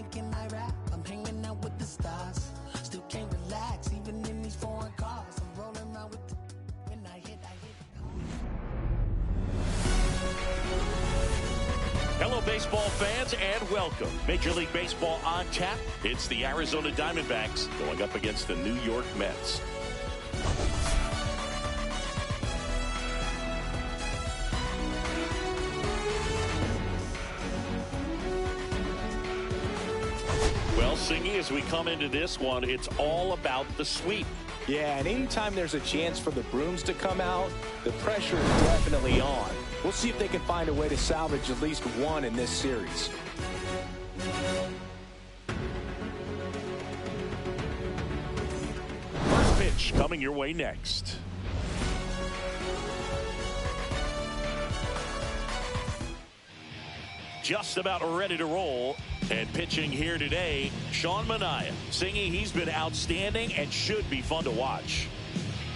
thinking I rap. I'm hanging out with the stars. Still can't relax, even in these foreign cars. I'm rolling around with the, when I hit. Hello, baseball fans, and welcome. Major League Baseball on tap. It's the Arizona Diamondbacks going up against the New York Mets. Well, Singy, as we come into this one, it's all about the sweep. Yeah, and anytime there's a chance for the brooms to come out, the pressure is definitely on. We'll see if they can find a way to salvage at least one in this series. First pitch coming your way next. Just about ready to roll. And pitching here today, Sean Manaea. Singing, he's been outstanding and should be fun to watch.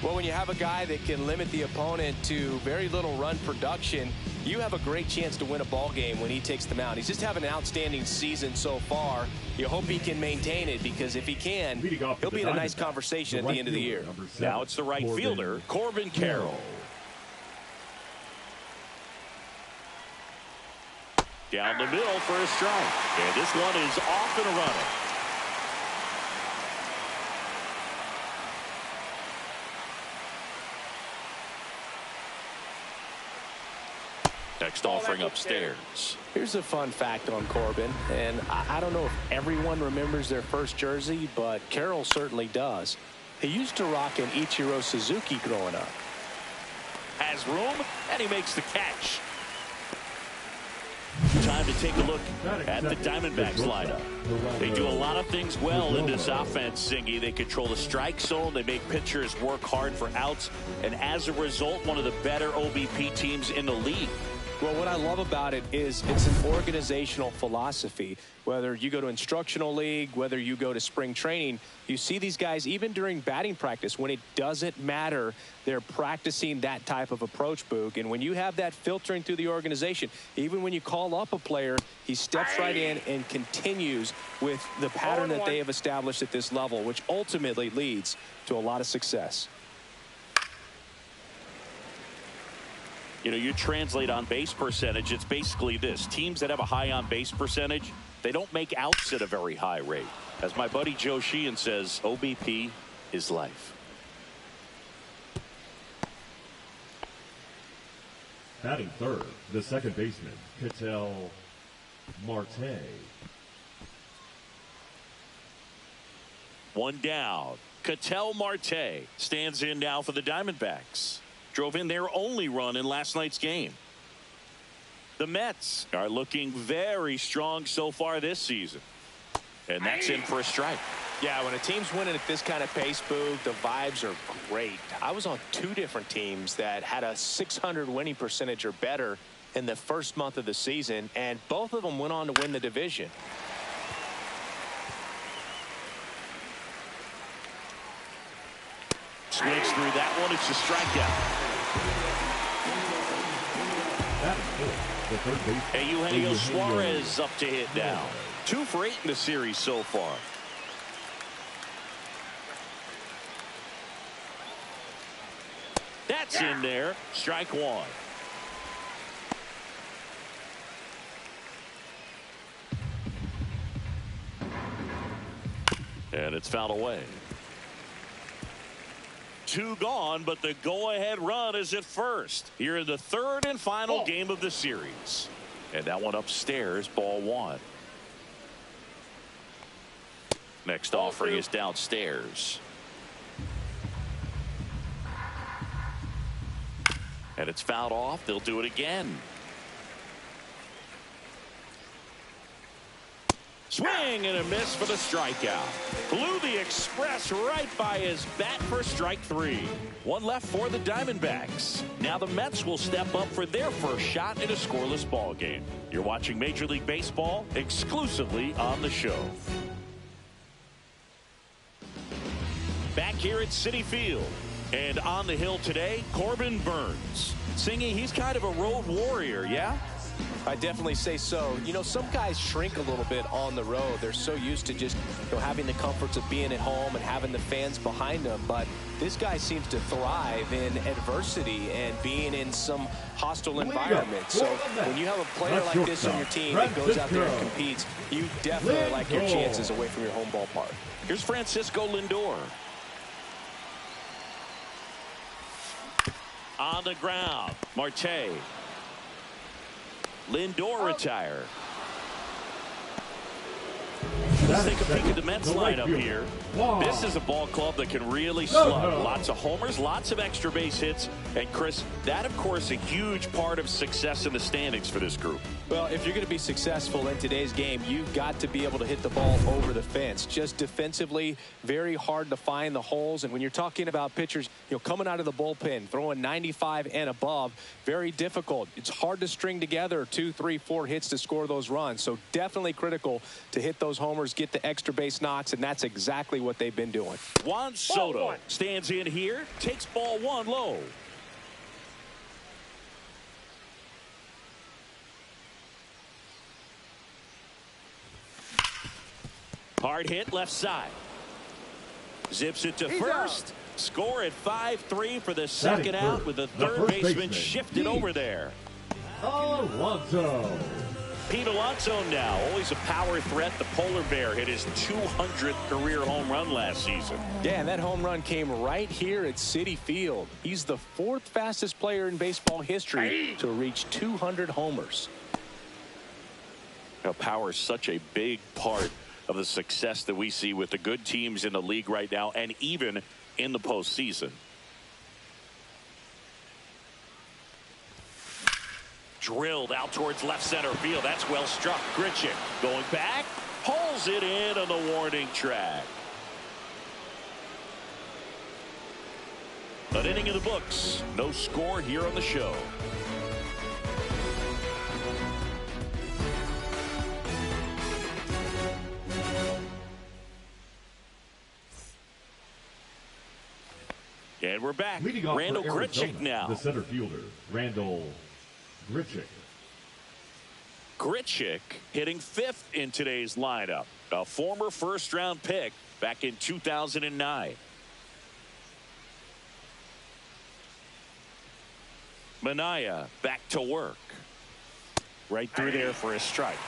Well, when you have a guy that can limit the opponent to very little run production, you have a great chance to win a ball game when he takes the mound. He's just having an outstanding season so far. You hope he can maintain it, because if he can, he'll be in a nice conversation at the end of the year. Now it's the right fielder, Corbin Burnes. Down the middle for a strike. And this one is off and running. Next offering upstairs. Here's a fun fact on Corbin, and I don't know if everyone remembers their first jersey, but Carroll certainly does. He used to rock an Ichiro Suzuki growing up. Has room, and he makes the catch. Time to take a look at the Diamondbacks lineup. They do a lot of things well in this offense, Singy. They control the strike zone. They make pitchers work hard for outs. And as a result, one of the better OBP teams in the league. Well, what I love about it is it's an organizational philosophy. Whether you go to instructional league, whether you go to spring training, you see these guys even during batting practice. When it doesn't matter, they're practicing that type of approach, Boog. And when you have that filtering through the organization, even when you call up a player, he steps right in and continues with the pattern that they have established at this level, which ultimately leads to a lot of success. You know, you translate on base percentage, it's basically this. Teams that have a high on base percentage, they don't make outs at a very high rate. As my buddy Joe Sheehan says, OBP is life. Batting third, the second baseman, Ketel Marte. One down. Ketel Marte stands in now for the Diamondbacks. Drove in their only run in last night's game. The Mets are looking very strong so far this season. And that's in for a strike. Yeah, when a team's winning at this kind of pace, Boog, the vibes are great. I was on 2 different teams that had a 600 winning percentage or better in the first month of the season, and both of them went on to win the division. Swings through that one. It's a strikeout. Hey, Eugenio Suarez up to hit now. 2 for 8 in the series so far. That's in there. Strike 1. And it's fouled away. 2 gone, but the go-ahead run is at first here in the third and final game of the series. And that one upstairs, ball 1. Next offering is downstairs. And it's fouled off. They'll do it again. Swing and a miss for the strikeout. Blew the express right by his bat for strike 3. 1 left for the Diamondbacks. Now the Mets will step up for their first shot in a scoreless ball game. You're watching Major League Baseball exclusively on the show. Back here at Citi Field. And on the hill today, Corbin Burnes. Singing, he's kind of a road warrior, yeah? I definitely say so. You know, some guys shrink a little bit on the road. They're so used to just, having the comforts of being at home and having the fans behind them. But this guy seems to thrive in adversity and being in some hostile environment. So when you have a player like this on your team that goes out there and competes, you definitely like your chances away from your home ballpark. Here's Francisco Lindor. On the ground, Marte. Lindor retire. Let's take a peek at the Mets lineup here. This is a ball club that can really slug. Lots of homers, lots of extra base hits. And Chris, that of course a huge part of success in the standings for this group. Well, if you're going to be successful in today's game, you've got to be able to hit the ball over the fence. Just defensively, very hard to find the holes. And when you're talking about pitchers, coming out of the bullpen, throwing 95 and above, very difficult. It's hard to string together 2, 3, 4 hits to score those runs. So definitely critical to hit those homers, get the extra base knocks, and that's exactly what they've been doing. Juan Soto stands in here, takes ball 1 low. Hard hit left side. Zips it to first. Score at 5-3 for the second out with the third baseman shifted over there. Alonso. Pete Alonso now, always a power threat. The polar bear hit his 200th career home run last season. Yeah, and that home run came right here at Citi Field. He's the 4th fastest player in baseball history to reach 200 homers. Power is such a big part of the success that we see with the good teams in the league right now, and even in the postseason. Drilled out towards left center field. That's well struck. Grichuk going back, pulls it in on the warning track. An inning in the books. No score here on the show. And we're back. Randall Grichuk now. The center fielder, Randall Grichuk. Grichuk hitting 5th in today's lineup. A former first-round pick back in 2009. Manaea back to work. Right through there for a strike.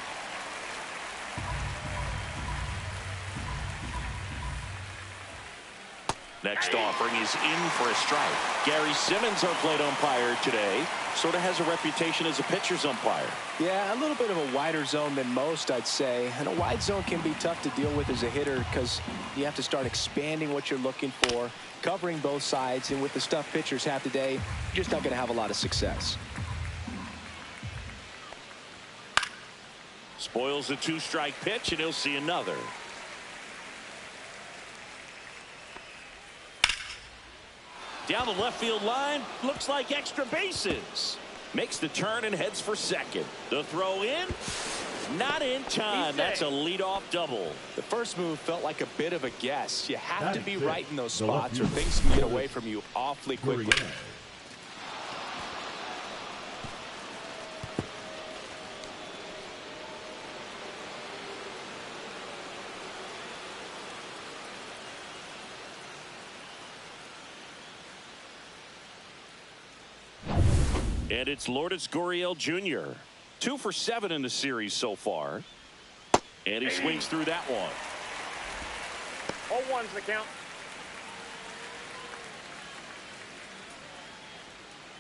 Next offering is in for a strike. Gary Simmons, our plate umpire today, sort of has a reputation as a pitcher's umpire. Yeah, a little bit of a wider zone than most, I'd say. And a wide zone can be tough to deal with as a hitter because you have to start expanding what you're looking for, covering both sides. And with the stuff pitchers have today, you're just not going to have a lot of success. Spoils the 2-strike pitch, and he'll see another. Down the left field line, looks like extra bases. Makes the turn and heads for second. The throw in, not in time. That's a leadoff double. The first move felt like a bit of a guess. You have to be right in those spots or things can get away from you awfully quickly. And it's Lourdes Gurriel Jr. 2 for 7 in the series so far. And he swings through that one. 0-1's the count.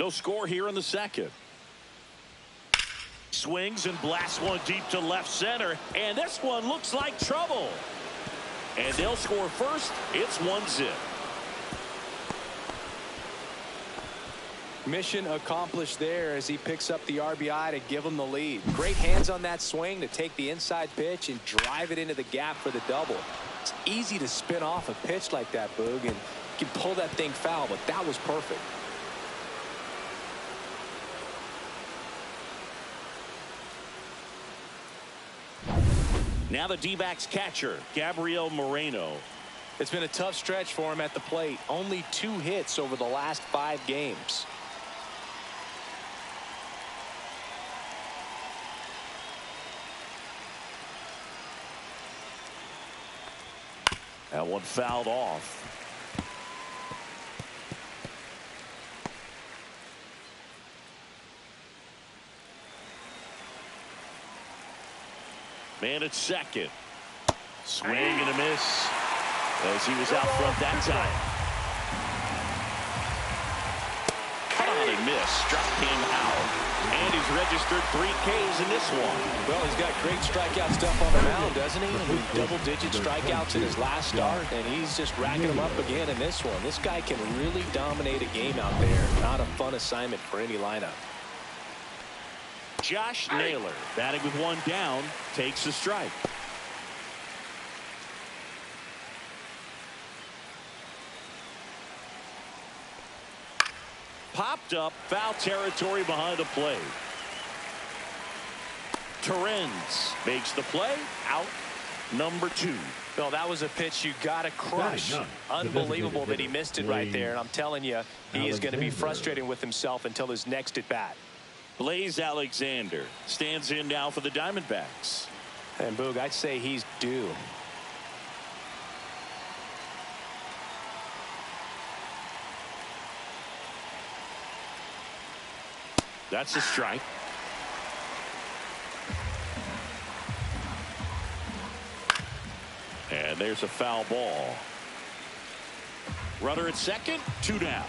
No score here in the second. Swings and blasts one deep to left center. And this one looks like trouble. And they'll score first. It's 1-0. Mission accomplished there as he picks up the RBI to give him the lead. Great hands on that swing to take the inside pitch and drive it into the gap for the double. It's easy to spin off a pitch like that, Boog, and you can pull that thing foul, but that was perfect. Now the D-backs catcher, Gabriel Moreno. It's been a tough stretch for him at the plate. Only 2 hits over the last 5 games. That one fouled off. Man at second. Swing and a miss as he was out front that time. Cut on and miss. Struck him out. And he's registered 3 Ks in this one. Well, he's got great strikeout stuff on the mound, doesn't he? Double-digit strikeouts in his last start, and he's just racking them up again in this one. This guy can really dominate a game out there. Not a fun assignment for any lineup. Josh Naylor, batting with 1 down, takes the strike. Popped up, foul territory behind the plate. Torrens makes the play, out number 2. No, that was a pitch you got to crush. Unbelievable that he missed it right there. And I'm telling you, he is going to be frustrated with himself until his next at bat. Blaze Alexander stands in now for the Diamondbacks. And Boog, I'd say he's due. That's a strike. And there's a foul ball. Runner at second, 2 down.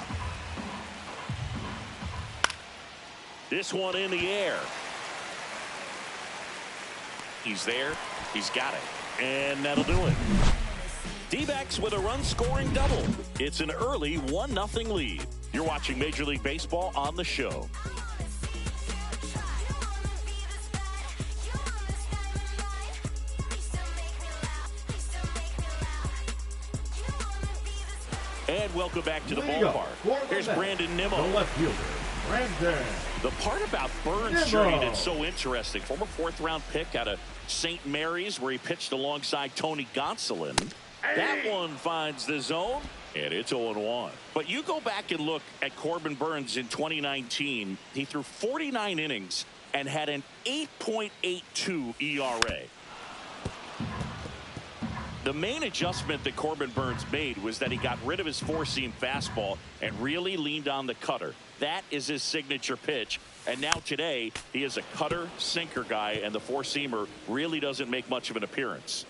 This one in the air. He's there. He's got it. And that'll do it. D-backs with a run-scoring double. It's an early 1-0 lead. You're watching Major League Baseball on the show. And welcome back to the ballpark. Here's Brandon Nimmo. The left fielder, Brandon. The part about Burnes' journey that's so interesting. Former 4th-round pick out of St. Mary's, where he pitched alongside Tony Gonsolin. That one finds the zone, and it's 0-1. But you go back and look at Corbin Burnes in 2019. He threw 49 innings and had an 8.82 ERA. The main adjustment that Corbin Burnes made was that he got rid of his 4-seam fastball and really leaned on the cutter. That is his signature pitch. And now today, he is a cutter sinker guy, and the 4-seamer really doesn't make much of an appearance.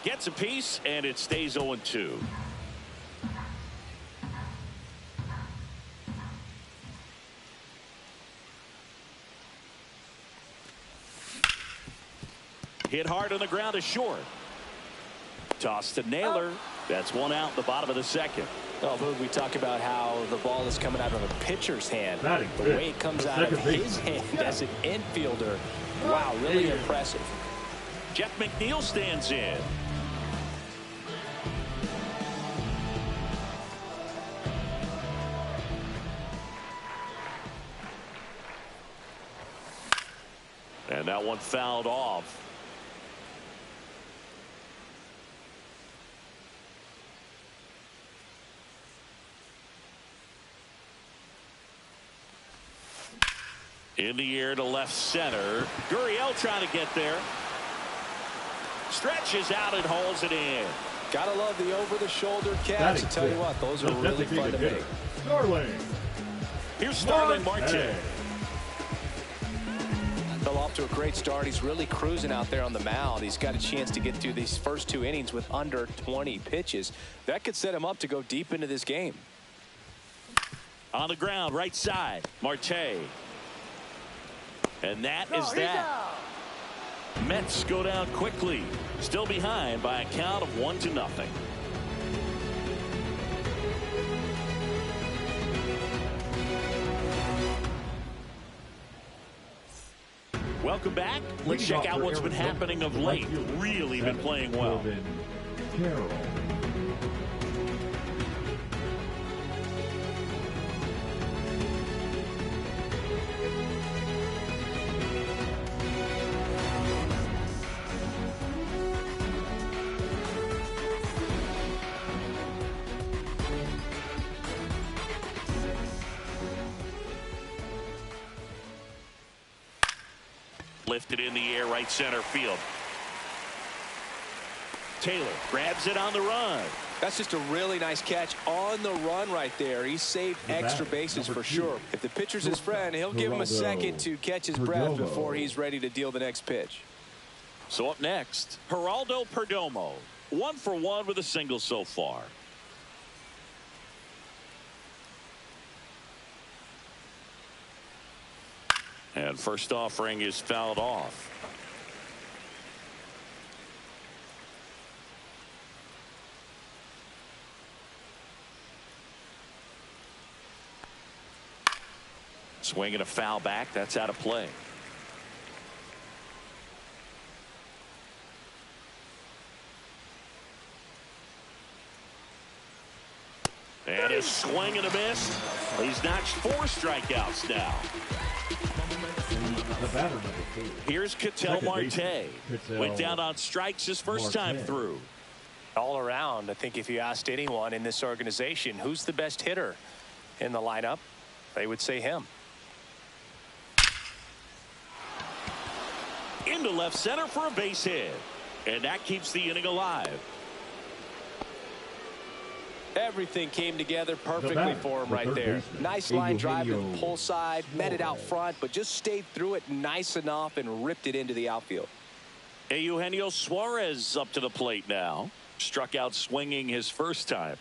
Gets a piece, and it stays 0-2. Hit hard on the ground is short. Toss to Naylor. That's 1 out in the bottom of the 2nd. Oh, Boog, we talk about how the ball is coming out of a pitcher's hand. The way it comes out of his hand as an infielder. Wow, really impressive. Jeff McNeil stands in. And that one fouled off. In the air to left center. Gurriel trying to get there. Stretches out and holds it in. Gotta love the over-the-shoulder catch. I tell you what, those are really fun to make. Here's Starling Marte. Fell off to a great start. He's really cruising out there on the mound. He's got a chance to get through these first 2 innings with under 20 pitches. That could set him up to go deep into this game. On the ground, right side, Marte. And that is that. Mets go down quickly. Still behind by a count of 1-0. Welcome back. Let's check out what's been happening of late. Really been playing well. Lifted in the air, right center field. Taylor grabs it on the run. That's just a really nice catch on the run right there. He saved extra bases for sure. If the pitcher's his friend, he'll give him a second to catch his breath before he's ready to deal the next pitch. So up next, Geraldo Perdomo. 1 for 1 with a single so far. And first offering is fouled off. Swing and a foul back. That's out of play. And a swing and a miss. He's notched 4 strikeouts now. Here's Ketel Marte. Went down on strikes his first time through. All around, I think if you asked anyone in this organization who's the best hitter in the lineup, they would say him. Into left center for a base hit. And that keeps the inning alive. Everything came together perfectly for him right there. Nice line drive to the pull side, met it out front, but just stayed through it nice enough and ripped it into the outfield. Eugenio Suarez up to the plate now. Struck out swinging his first time.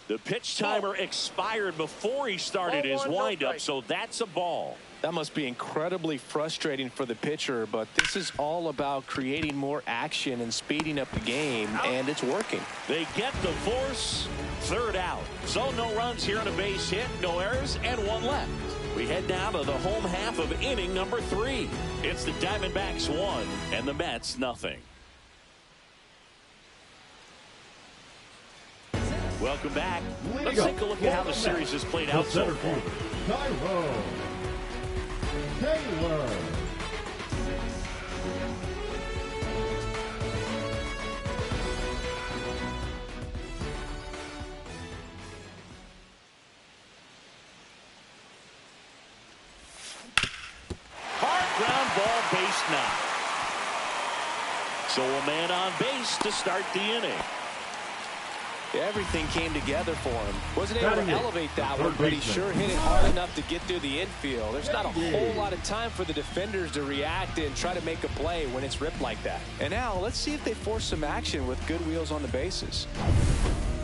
The pitch timer expired before he started his windup, so that's a ball. That must be incredibly frustrating for the pitcher, but this is all about creating more action and speeding up the game, and it's working. They get the force. Third out. So no runs here on a base hit, no errors, and 1 left. We head down to the home half of inning number 3. It's the Diamondbacks 1 and the Mets nothing. Welcome back. Let's take a look at how the series has played out so far. Taylor. Hard ground ball, base knock. So a man on base to start the inning. Everything came together for him. Wasn't able to elevate that one, but he sure hit it hard enough to get through the infield. There's not a whole lot of time for the defenders to react and try to make a play when it's ripped like that. And now let's see if they force some action with good wheels on the bases.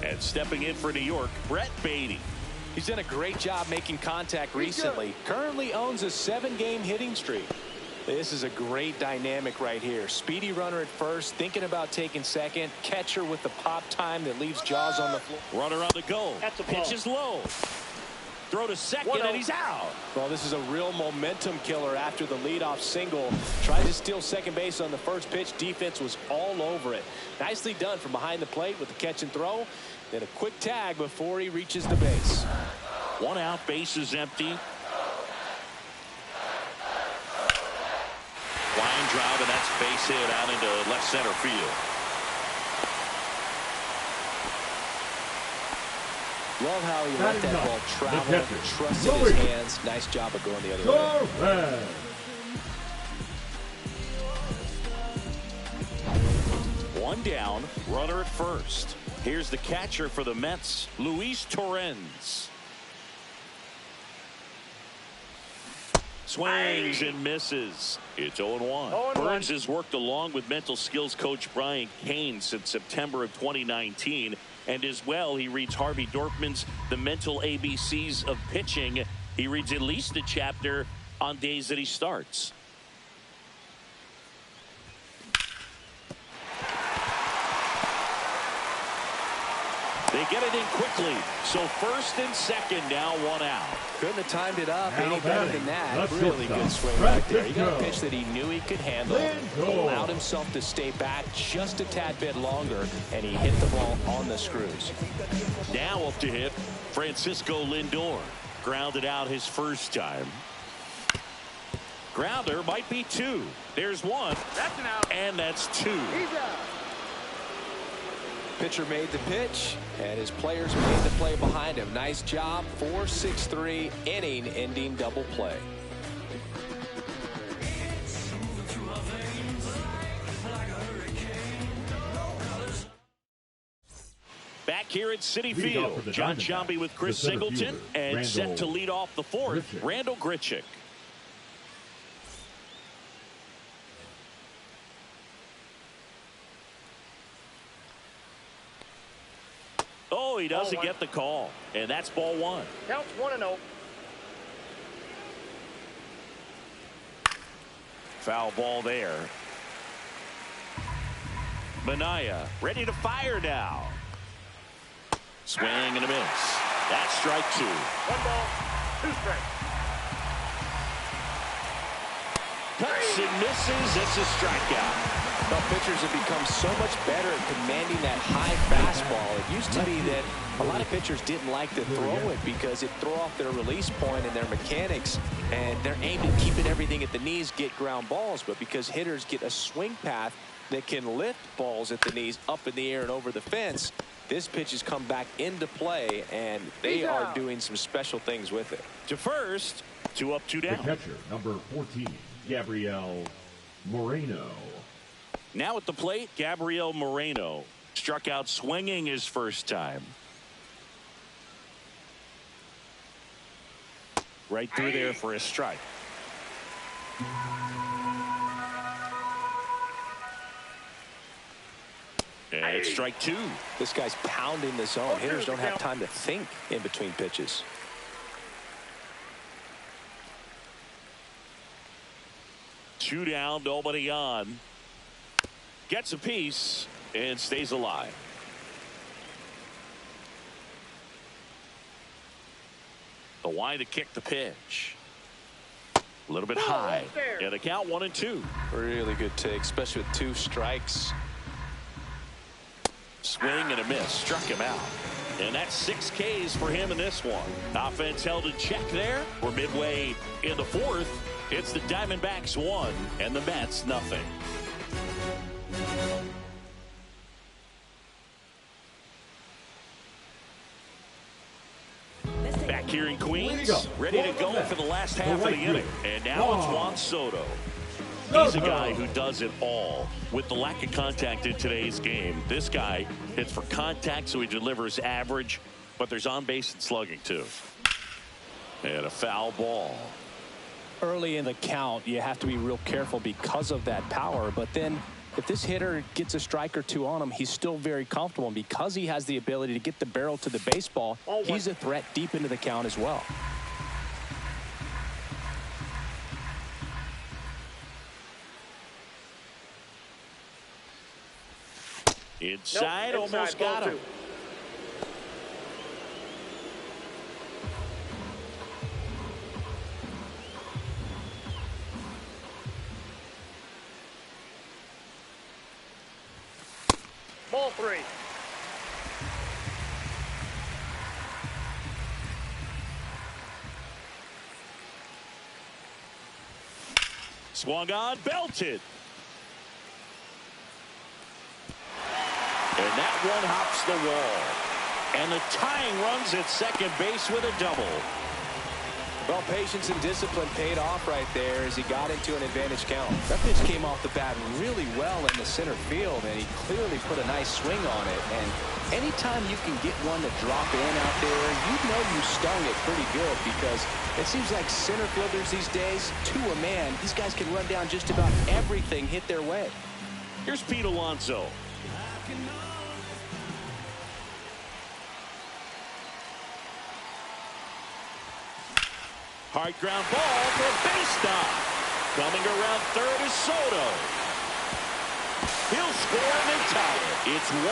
And stepping in for New York, Brett Beatty. He's done a great job making contact recently. Currently owns a 7-game hitting streak. This is a great dynamic right here. Speedy runner at first, thinking about taking second. Catcher with the pop time that leaves Jaws on the floor. Runner on the go. Pitch is low. Throw to second, and he's out. Well, this is a real momentum killer after the leadoff single. Tried to steal second base on the first pitch. Defense was all over it. Nicely done from behind the plate with the catch and throw. Then a quick tag before he reaches the base. 1 out, base is empty. Line drive, and that's base hit out into left center field. Love how he let that ball travel, trusted his hands. Nice job of going the other way. 1 down, runner at first. Here's the catcher for the Mets, Luis Torrens. Swings and misses. It's 0-1. Burnes has worked along with mental skills coach Brian Cain since September of 2019. And as well, he reads Harvey Dorfman's The Mental ABCs of Pitching. He reads at least a chapter on days that he starts. They get it in quickly. So first and second now, 1 out. Couldn't have timed it up any better than that. Really good swing right there. He got a pitch that he knew he could handle. Allowed himself to stay back just a tad bit longer, and he hit the ball on the screws. Now up to hit, Francisco Lindor. Grounded out his first time. Grounder might be 2. There's 1. That's an out. And that's 2. He's out. Pitcher made the pitch, and his players made the play behind him. Nice job. 4-6-3 inning-ending double play. Back here at Citi Field, John Sciambi with Chris Singleton, and set to lead off the fourth, Randal Grichuk. Oh, he doesn't get the call, and that's ball one. Counts 1-0. Foul ball there. Manaea ready to fire now. Swing and a miss. That's strike two. 1 ball, 2 strikes. Cuts and misses. It's a strikeout. Well, pitchers have become so much better at commanding that high fastball. It used to be that a lot of pitchers didn't like to throw it because it threw off their release point and their mechanics, and they're aimed at keeping everything at the knees, get ground balls. But because hitters get a swing path that can lift balls at the knees up in the air and over the fence, this pitch has come back into play, and they are doing some special things with it. To first, 2 up, 2 down. The catcher, number 14, Gabriel Moreno. Now at the plate, Gabriel Moreno struck out swinging his first time. Right through there for a strike. And it's strike two. This guy's pounding the zone. Hitters don't have time to think in between pitches. Two down, nobody on. Gets a piece and stays alive. The wind to kick the pitch. A little bit high. And the count 1-2. Really good take, especially with 2 strikes. Swing and a miss. Struck him out. And that's 6 Ks for him in this one. Offense held in check there. We're midway in the fourth. It's the Diamondbacks 1 and the Mets nothing. Back here in Queens, ready to go for the last half of the inning. And now it's Juan Soto. He's a guy who does it all. With the lack of contact in today's game, this guy hits for contact, so he delivers average, but there's on base and slugging too. And a foul ball. Early in the count, you have to be real careful because of that power, but then if this hitter gets a strike or 2 on him, he's still very comfortable. And because he has the ability to get the barrel to the baseball, he's a threat deep into the count as well. Inside, almost got him. Ball 3. Swung on, belted. And that one hops the wall. And the tying runs at second base with a double. Well, patience and discipline paid off right there as he got into an advantage count. That pitch came off the bat really well in the center field, and he clearly put a nice swing on it. And anytime you can get one to drop in out there, you know you stung it pretty good, because it seems like center fielders these days, to a man, these guys can run down just about everything hit their way. Here's Pete Alonso. Hard ground ball for a base stop. Coming around third is Soto. He'll score and they tie it. It's 1-1.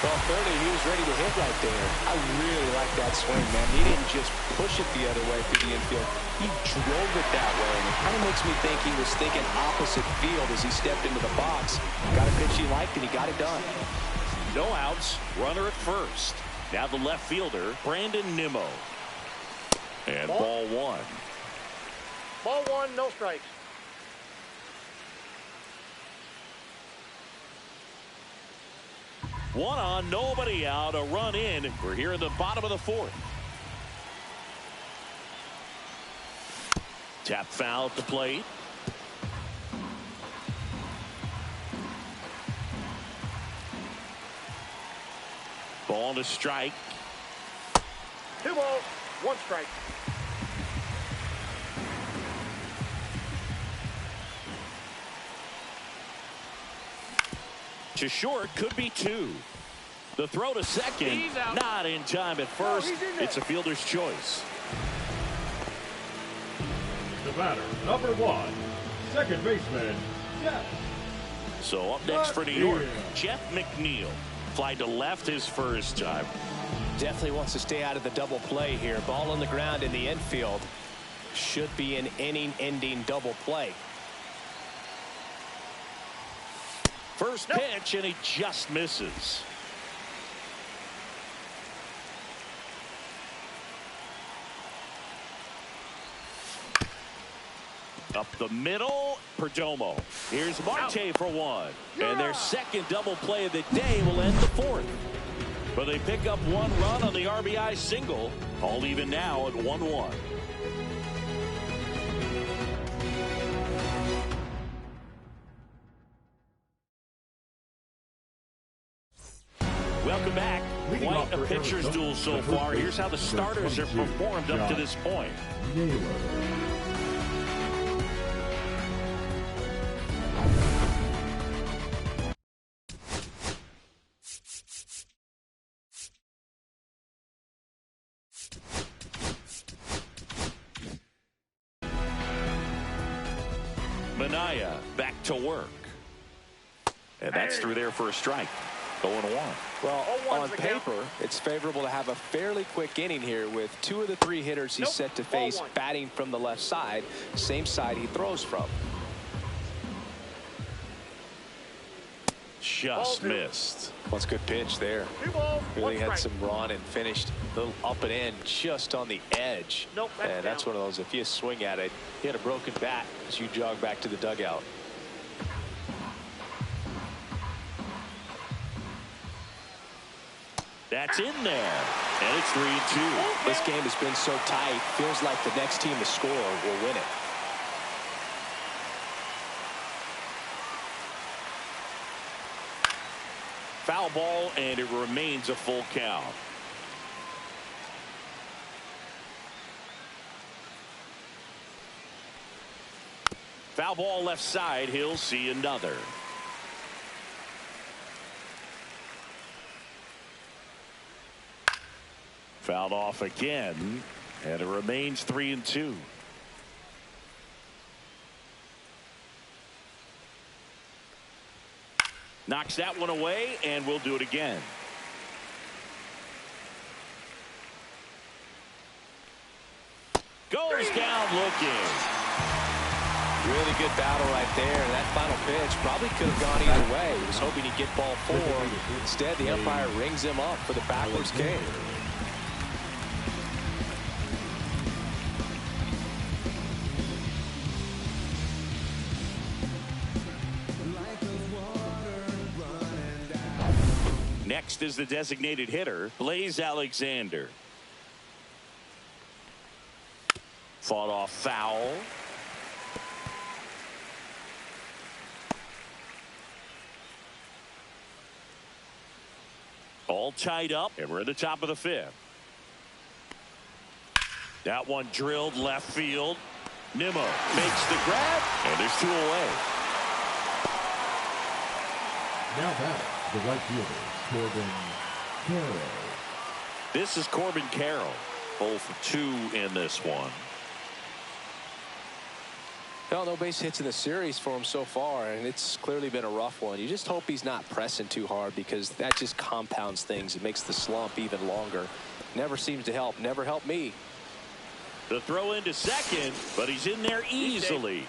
Well, clearly he was ready to hit right there. I really like that swing, man. He didn't just push it the other way through the infield. He drove it that way, and it kind of makes me think he was thinking opposite field as he stepped into the box. Got a pitch he liked, and he got it done. No outs. Runner at first. Now the left fielder, Brandon Nimmo. And ball 1. Ball 1, no strikes. One on, nobody out, a run in. We're here in the bottom of the fourth. Tap foul at the plate. Ball to strike. 2 balls, 1 strike. To short, could be 2. The throw to second, not in time at first. It's a fielder's choice. The batter, number 1, second baseman, Jeff. So up next for New York, Jeff McNeil. Fly to left his first time. Definitely wants to stay out of the double play here. Ball on the ground in the infield. Should be an inning-ending double play. First pitch, and he just misses. Up the middle, Perdomo. Here's Marte for 1. And their second double play of the day will end the fourth. But they pick up 1 run on the RBI single. All even now at 1-1. Welcome back. Quite a pitcher's duel so far. Here's how the starters have performed up to this point. Manaea back to work. And that's through there for a strike. 0-1. Well, on paper, it's favorable to have a fairly quick inning here with 2 of the 3 hitters he's set to face batting from the left side, same side he throws from. Just missed. Well, it's a good pitch there. 2 balls, Really 1 had strike. some run and finished a little up and in just on the edge. And that's one of those, if you swing at it, you had a broken bat as you jog back to the dugout. That's in there. And it's 3-2. This game has been so tight. Feels like the next team to score will win it. Foul ball, and it remains a full count. Foul ball left side. He'll see another. Fouled off again, and it remains 3-2. Knocks that one away, and we'll do it again. Goes down looking. Really good battle right there. That final pitch probably could have gone either way. He was hoping he'd get ball 4. Instead, the umpire rings him up for the backwards K. Next is the designated hitter, Blaze Alexander. Fought off foul. All tied up, and we're at the top of the 5th. That one drilled left field. Nimmo makes the grab, and there's 2 away. Now back, the right fielder, Corbin Burnes. This is Corbin Carroll. 0 for 2 in this one. Well, no base hits in the series for him so far, and it's clearly been a rough one. You just hope he's not pressing too hard because that just compounds things. It makes the slump even longer. Never seems to help. Never helped me. The throw into second, but he's in there easily.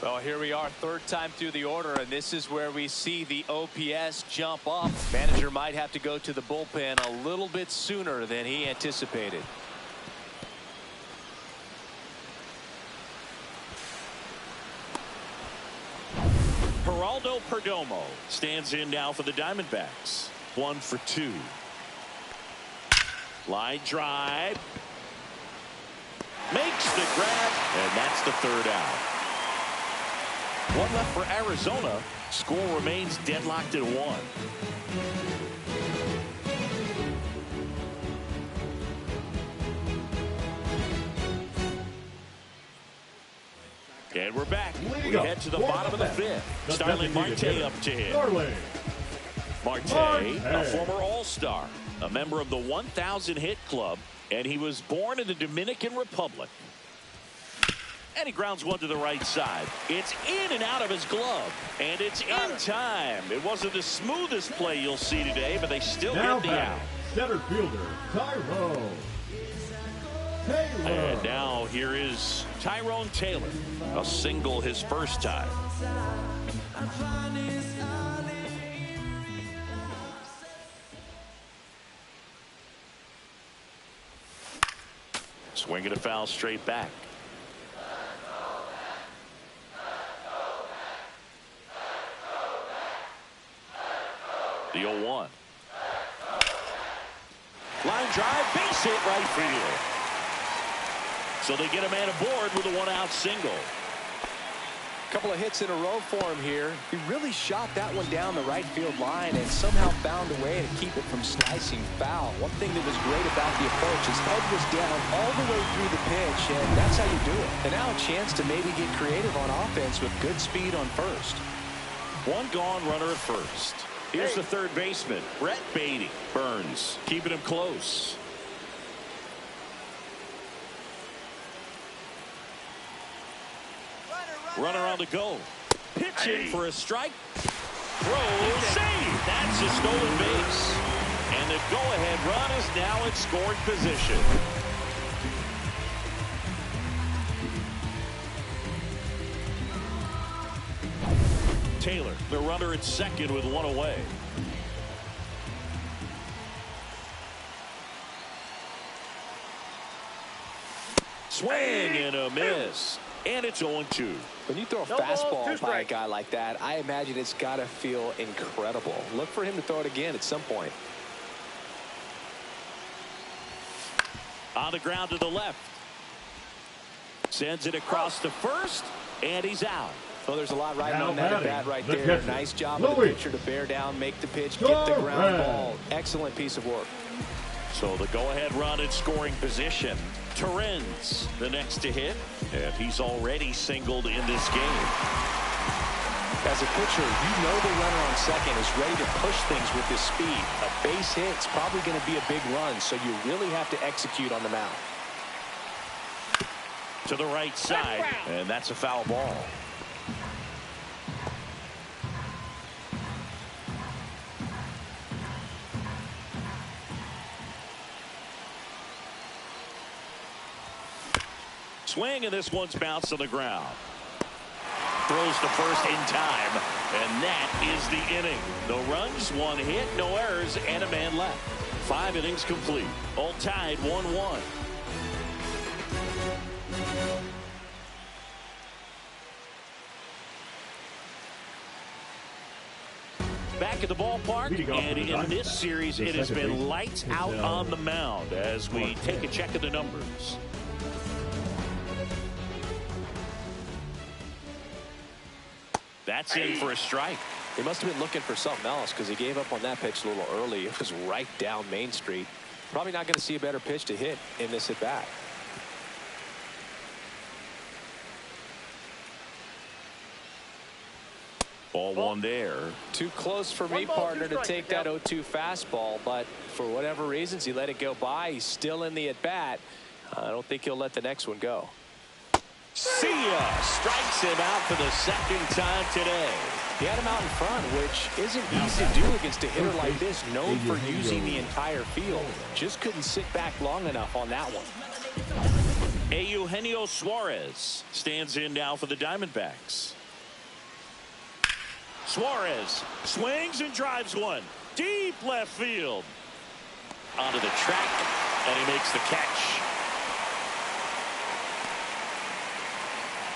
Well, here we are, 3rd time through the order, and this is where we see the OPS jump up. Manager might have to go to the bullpen a little bit sooner than he anticipated. Geraldo Perdomo stands in now for the Diamondbacks. 1 for 2. Line drive. Makes the grab, and that's the 3rd out. 1 left for Arizona. Score remains deadlocked at 1. And we're back. We head to the bottom of the 5th. Starling Marte up to hit. Marte, a former All-Star, a member of the 1,000 hit club, and he was born in the Dominican Republic. And he grounds one to the right side. It's in and out of his glove, and it's in time. It wasn't the smoothest play you'll see today, but they still get the out. Center fielder Tyrone Taylor. And now here is Tyrone Taylor, a single his first time. Swing and a foul straight back. The 0-1. Line drive, base hit right field. So they get a man aboard with a 1-out single. Couple of hits in a row for him here. He really shot that one down the right field line and somehow found a way to keep it from slicing foul. One thing that was great about the approach, his head was down all the way through the pitch, and that's how you do it. And now a chance to maybe get creative on offense with good speed on first. 1 gone, runner at first. Here's the 3rd baseman, Brett Beatty. Burnes keeping him close. Runner on the go. Pitching for a strike. Throw, save. That's a stolen base. And the go-ahead run is now in scoring position. Taylor, the runner at second with 1 away. Swing and a miss. And it's 0-2. When you throw a fastball by a guy like that, I imagine it's got to feel incredible. Look for him to throw it again at some point. On the ground to the left. Sends it across to first, and he's out. Well, there's a lot riding on that at bat right there. Nice job of the pitcher to bear down, make the pitch, get the ground ball. Excellent piece of work. So the go-ahead run in scoring position. Torrens, the next to hit, and he's already singled in this game. As a pitcher, you know the runner on second is ready to push things with his speed. A base hit's probably going to be a big run, so you really have to execute on the mound. To the right side, and that's a foul ball. Swing, and this one's bounced on the ground. Throws to first in time, and that is the inning. No runs, 1 hit, no errors, and a man left. 5 innings complete. All tied 1-1. Back at the ballpark, and in this series, it has been lights out on the mound as we take a check of the numbers. That's in for a strike. He must have been looking for something else because he gave up on that pitch a little early. It was right down Main Street. Probably not going to see a better pitch to hit in this at bat. Ball 1 there. Too close for me, partner, to take that 0-2 fastball, but for whatever reasons, he let it go by. He's still in the at bat. I don't think he'll let the next one go. See ya! Strikes him out for the 2nd time today. He had him out in front, which isn't easy to do against a hitter like this, known for using the entire field. Just couldn't sit back long enough on that one. Eugenio Suarez stands in now for the Diamondbacks. Suarez swings and drives one. Deep left field. Onto the track, and he makes the catch.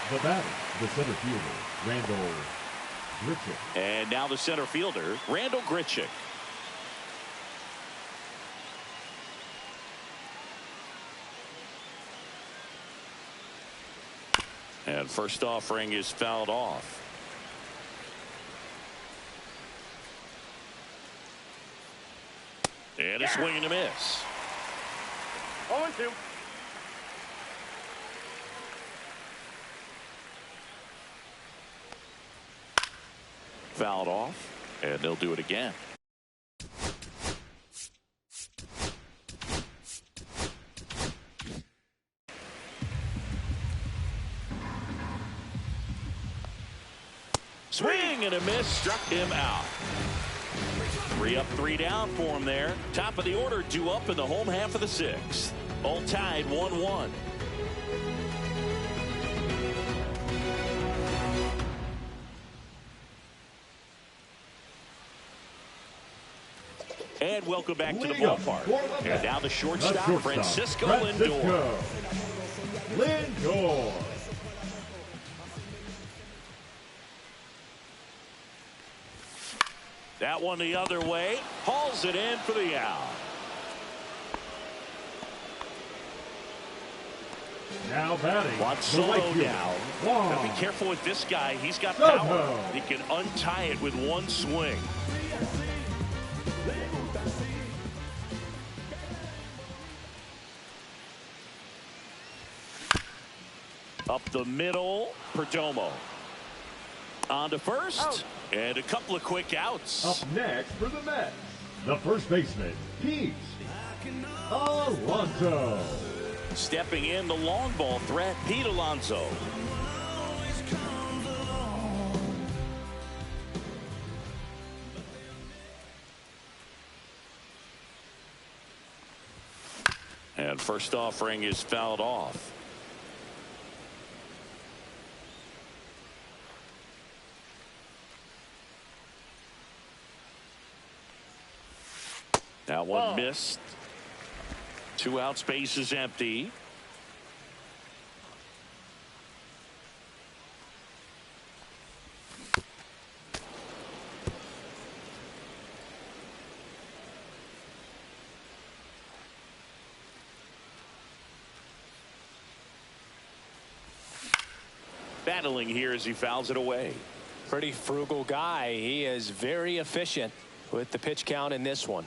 The batter, the center fielder, Randall Grichuk. And now the center fielder, Randall Grichuk. And first offering is fouled off. And a swing and a miss. 0-2. Fouled off, and they'll do it again. Swing and a miss, struck him out. 3 up, 3 down for him there. Top of the order, 2 up in the home half of the 6th. All tied 1-1. And welcome back to the ballpark. And now the shortstop, Francisco Lindor. Lindor. That one the other way. Hauls it in for the out. Now batting. Watch Soto now. Gotta be careful with this guy. He's got power. He can untie it with one swing. Up the middle, Perdomo. On to first. Out. And a couple of quick outs. Up next for the Mets, the first baseman, Pete Alonso. Stepping in, the long ball threat, Pete Alonso. And first offering is fouled off. That one missed. 2 out, space is empty. Battling here as he fouls it away. Pretty frugal guy. He is very efficient with the pitch count in this one.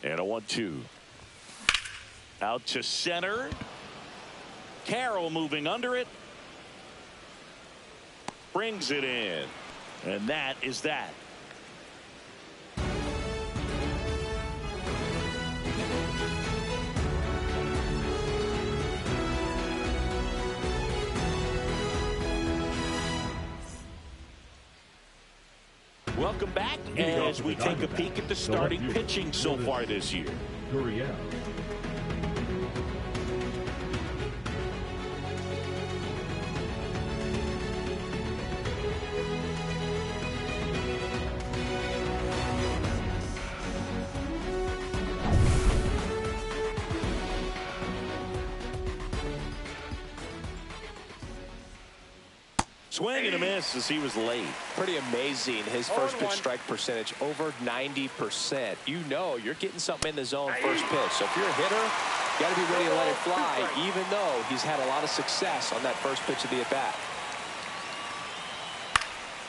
And a 1-2. Out to center. Carroll moving under it. Brings it in. And that is that. Welcome back as we take a peek at the starting pitching so far this year. Gurriel. Swing and a miss as he was late. Pretty amazing. His first pitch strike percentage over 90%. You know you're getting something in the zone first pitch. So if you're a hitter, you got to be ready to let it fly, even though he's had a lot of success on that first pitch of the at-bat.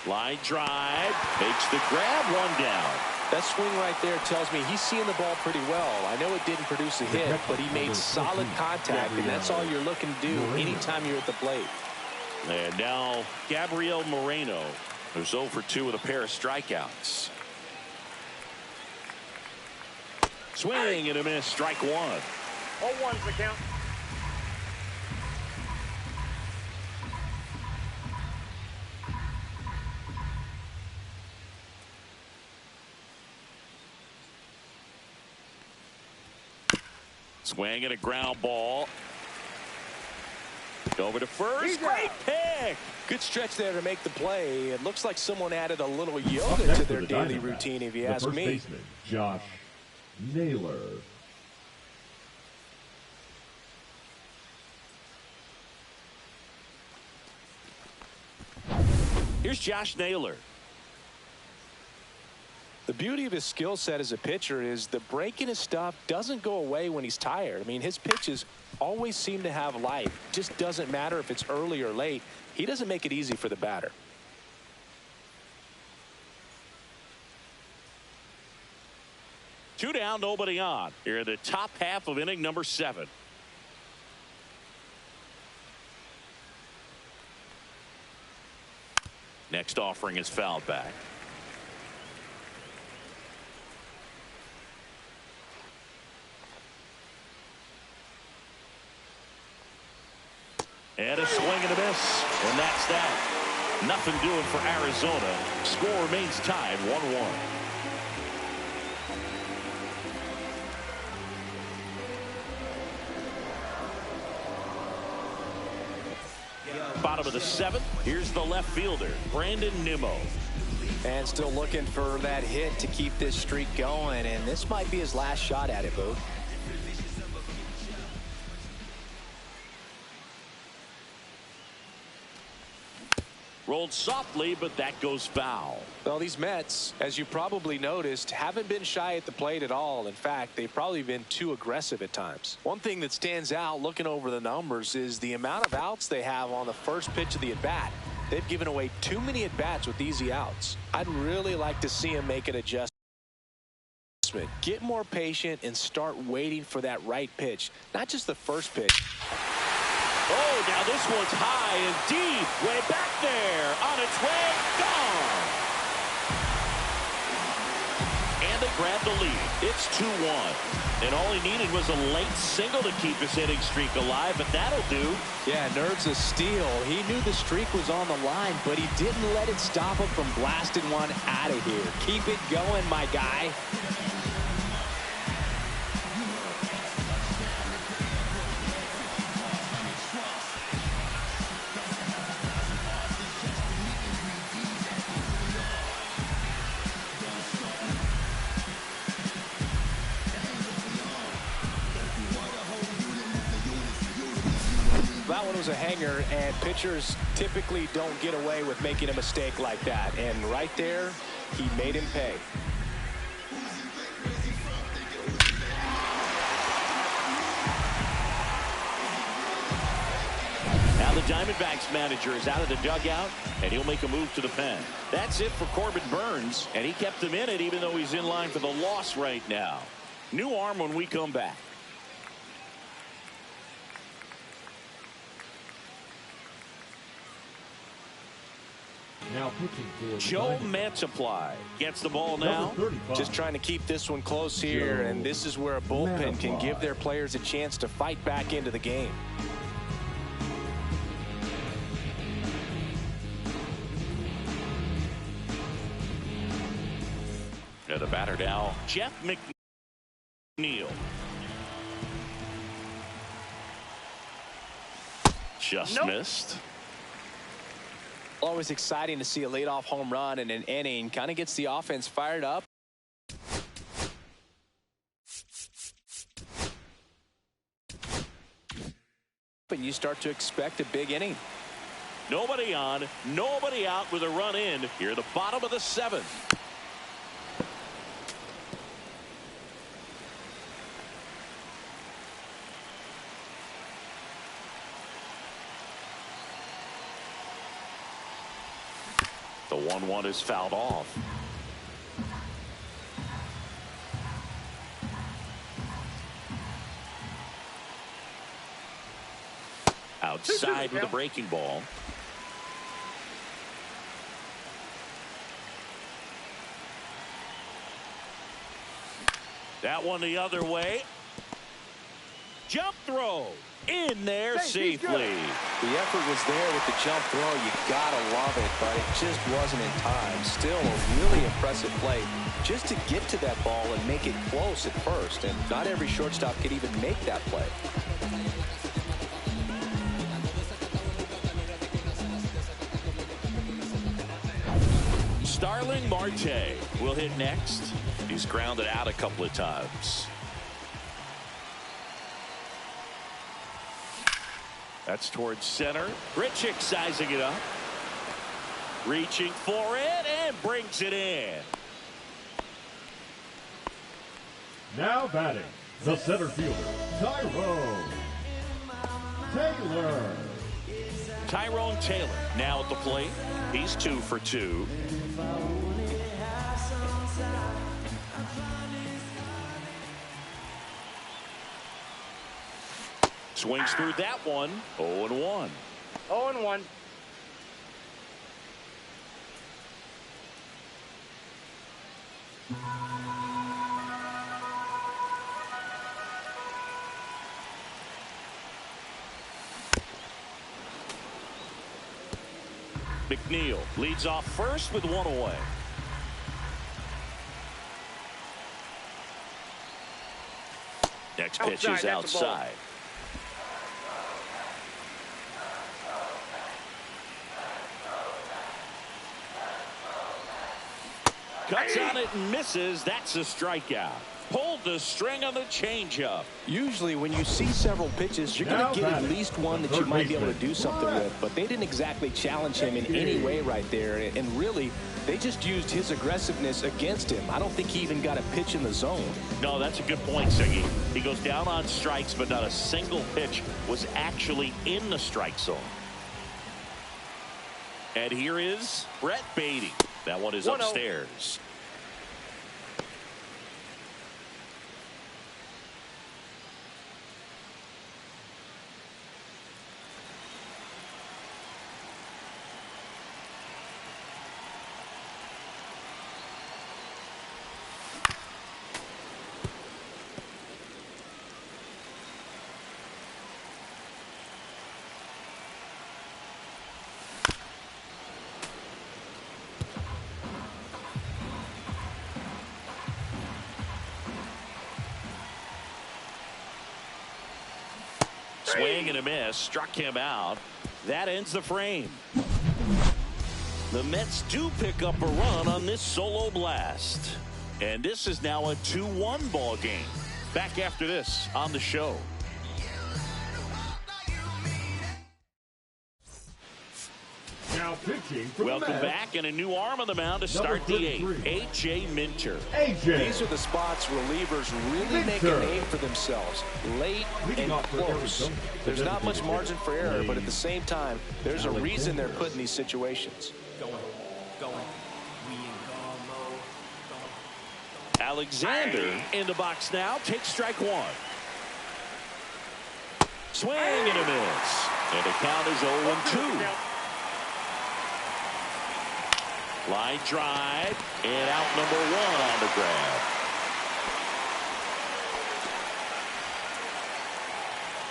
Line drive, makes the grab, 1 down. That swing right there tells me he's seeing the ball pretty well. I know it didn't produce a hit, but he made solid contact, and that's all you're looking to do anytime you're at the plate. And now Gabriel Moreno, who's 0 for 2 with a pair of strikeouts. Swing and a miss, strike 1. 0-1's the count. Swing and a ground ball. Over to first. Great pick. Good stretch there to make the play. It looks like someone added a little yoga to their daily routine, if you ask me. Baseman, Josh Naylor. Here's Josh Naylor. The beauty of his skill set as a pitcher is the break in his stuff doesn't go away when he's tired. I mean, his pitches always seem to have life. Just doesn't matter if it's early or late. He doesn't make it easy for the batter. Two down, nobody on. Here in the top half of inning number 7. Next offering is fouled back. And a swing and a miss. And that's that. Nothing doing for Arizona. Score remains tied 1-1. Bottom of the 7th. Here's the left fielder, Brandon Nimmo. And still looking for that hit to keep this streak going. And this might be his last shot at it, Boo. Rolled softly, but that goes foul. Well, these Mets, as you probably noticed, haven't been shy at the plate at all. In fact, they've probably been too aggressive at times. One thing that stands out looking over the numbers is the amount of outs they have on the first pitch of the at-bat. They've given away too many at-bats with easy outs. I'd really like to see him make an adjustment. Get more patient and start waiting for that right pitch, not just the first pitch. Oh, now this one's high and deep. Way back there. On its way. Gone. And they grab the lead. It's 2-1. And all he needed was a late single to keep his hitting streak alive, but that'll do. Yeah, nerves of steel. He knew the streak was on the line, but he didn't let it stop him from blasting one out of here. Keep it going, my guy. That one was a hanger, and pitchers typically don't get away with making a mistake like that. And right there, he made him pay. Now the Diamondbacks manager is out of the dugout, and he'll make a move to the pen. That's it for Corbin Burnes, and he kept him in it even though he's in line for the loss right now. New arm when we come back. Now pitching for Joe Manaea gets the ball now. Just trying to keep this one close here, and this is where a bullpen can give their players a chance to fight back into the game. The batter now, Jeff McNeil. Just missed. Always exciting to see a leadoff home run in an inning. Kind of gets the offense fired up. And you start to expect a big inning. Nobody on, nobody out with a run in. Here at the bottom of the 7th. The 1-1 is fouled off. Outside with a breaking ball. That one the other way. Jump throw. In there safely. The effort was there with the jump throw. You gotta love it, but it just wasn't in time. Still a really impressive play just to get to that ball and make it close at first. And not every shortstop could even make that play. Starling Marte will hit next. He's grounded out a couple of times. That's towards center. Grichuk sizing it up. Reaching for it and brings it in. Now batting, the center fielder, Tyrone Taylor now at the plate. He's 2 for 2. Swings through that one. 0-1. 0-1. McNeil leads off first with 1 away. Next pitch is outside. Cuts on it and misses. That's a strikeout. Pulled the string on the changeup. Usually when you see several pitches, you're going to get at least one that you might be able to do something with. But they didn't exactly challenge him in any way right there. And really, they just used his aggressiveness against him. I don't think he even got a pitch in the zone. No, that's a good point, Siggy. He goes down on strikes, but not a single pitch was actually in the strike zone. And here is Brett Beatty. That one is upstairs. Swing and a miss. Struck him out. That ends the frame. The Mets do pick up a run on this solo blast. And this is now a 2-1 ball game. Back after this on the show. Now pitching from Welcome back, and a new arm on the mound to start the 8th. A.J. Minter. These are the spots relievers really make a name for themselves. Late and close. There's not much margin for error, but at the same time, there's a reason they're put in these situations. Alexander in the box now. Takes strike one. Swing and a miss. And the count is 0-2. Line drive, and out number 1 on the grab.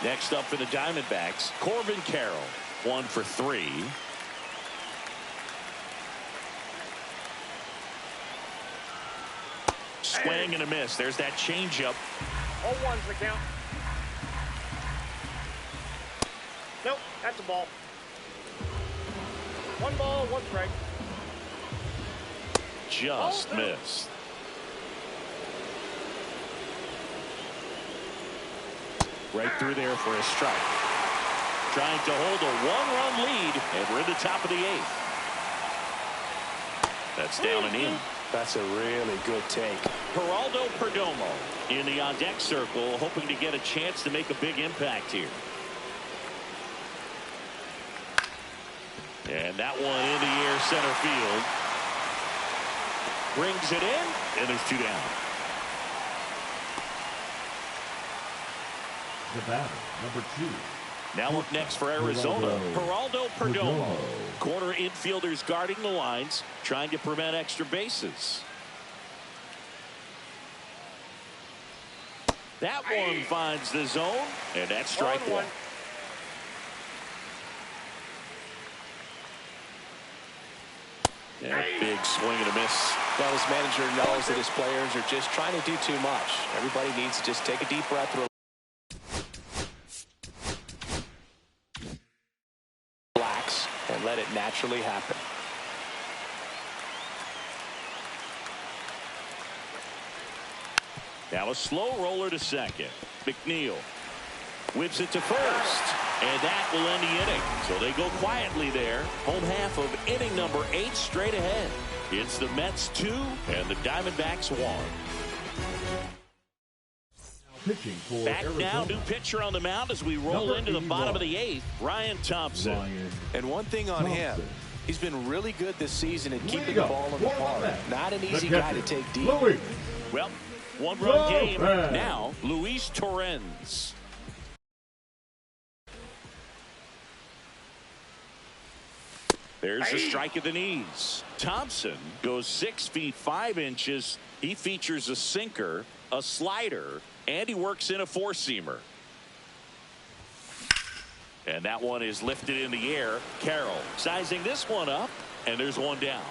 Next up for the Diamondbacks, Corbin Carroll, 1 for 3. Swing and a miss. There's that changeup. 0-1's the count. Nope, that's a ball. 1 ball, 1 strike. Just missed. Right through there for a strike. Trying to hold a 1-run lead, and we're in the top of the 8th. That's down and in. That's a really good take. Geraldo Perdomo in the on-deck circle, hoping to get a chance to make a big impact here. And that one in the air center field. Brings it in, and there's 2 down. the batter, number 2. Now up next for Arizona, Geraldo Perdomo. Corner infielders guarding the lines, trying to prevent extra bases. That one finds the zone, and that's strike 1. Yeah, big swing and a miss. Well, his manager knows that his players are just trying to do too much. Everybody needs to just take a deep breath, relax, and let it naturally happen. Now a slow roller to second. McNeil Whips it to first. And that will end the inning. So they go quietly there. Home half of inning number 8 straight ahead. It's the Mets 2 and the Diamondbacks 1. Pitching for Back Arizona. now, new pitcher on the mound as we roll Number into the 81. bottom of the 8th, Ryan Thompson. And one thing on him, he's been really good this season at keeping the ball in the park. Not an easy guy to take deep. Louis. Well, one-run game. Torrens. Now, Luis Torrens. There's a strike at the knees. Thompson goes 6 feet 5 inches. He features a sinker, a slider, and he works in a four-seamer. And that one is lifted in the air. Carroll sizing this one up, and there's one down.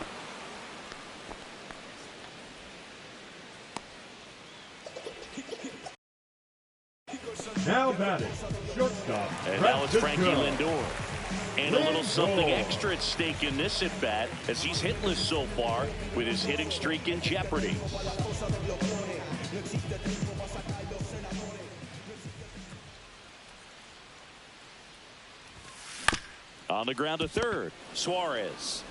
Now batting, shortstop. And now it's Frankie Lindor. Lindor. And a little something extra at stake in this at-bat as he's hitless so far with his hitting streak in jeopardy. On the ground to third, Suarez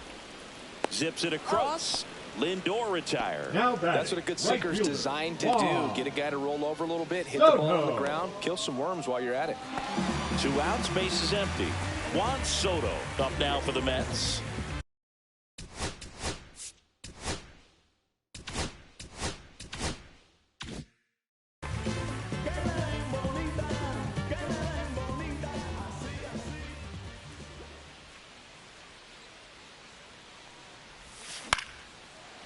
zips it across. Lindor retired. Now batting, That's what a good sinker's fielder, designed to Juan. do. Get a guy to roll over a little bit, hit the ball on the Soto. ground, kill some worms while you're at it. 2 outs, base is empty. Juan Soto up now for the Mets.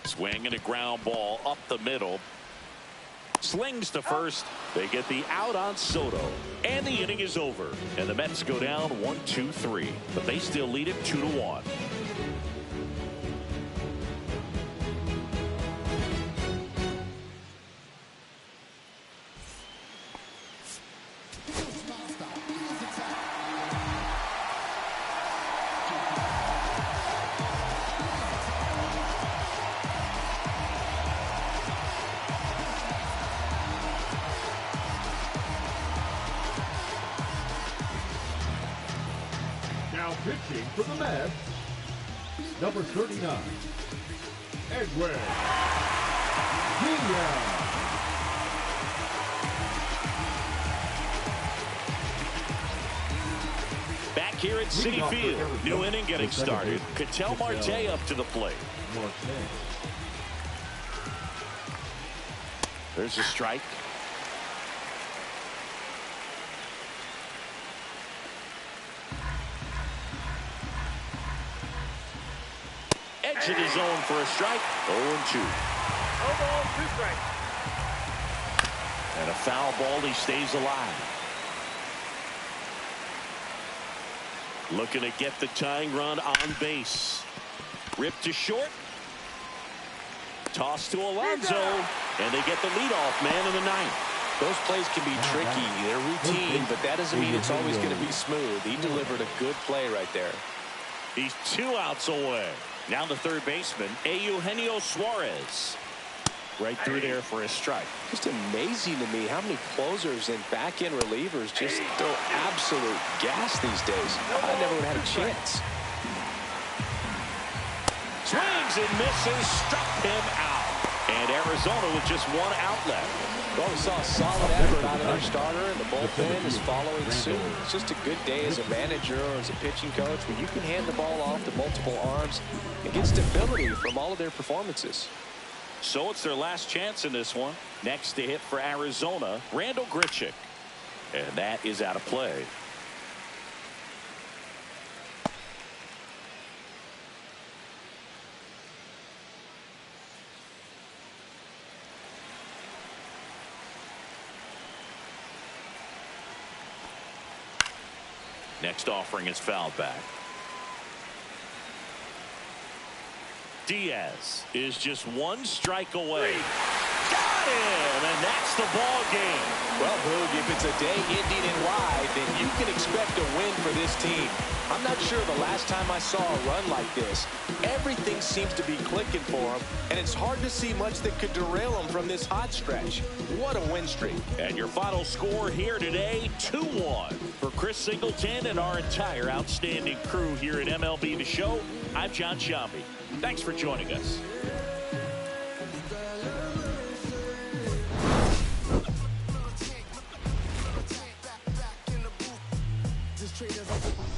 Swing and a ground ball up the middle. Slings to first. They get the out on Soto. And the inning is over. And the Mets go down 1-2-3. But they still lead it 2-1. Now pitching for the Mets, number 39, Edwin Diaz. Back here at Citi Field. New inning getting started. Ketel Marte up to the plate. There's a strike. Edge of the zone for a strike. 0-2. No ball, 2 strikes. And a foul ball. He stays alive. Looking to get the tying run on base. Ripped to short. Toss to Alonso. And they get the leadoff man in the 9th. Those plays can be tricky. They're routine, but that doesn't mean it's always going to be smooth. He delivered a good play right there. He's 2 outs away. Now the third baseman, Eugenio Suarez. Right through there for a strike. Just amazing to me how many closers and back-end relievers just throw absolute gas these days. I never would have had a chance. Swings and misses, struck him out. And Arizona with just 1 out left. Well, we saw a solid effort out of their starter, and the bullpen is following suit. It's just a good day as a manager or as a pitching coach where you can hand the ball off to multiple arms and get stability from all of their performances. So it's their last chance in this one. Next to hit for Arizona, Randall Grichuk. And that is out of play. Next offering is fouled back. Diaz is just 1 strike away. got him, and that's the ball game. Well, Boog, if it's a day ending in Y, then you can expect a win for this team. I'm not sure the last time I saw a run like this. Everything seems to be clicking for them, and it's hard to see much that could derail them from this hot stretch. What a win streak. And your final score here today, 2-1. For Chris Singleton and our entire outstanding crew here at MLB The Show, I'm John Shambi. Thanks for joining us. Traders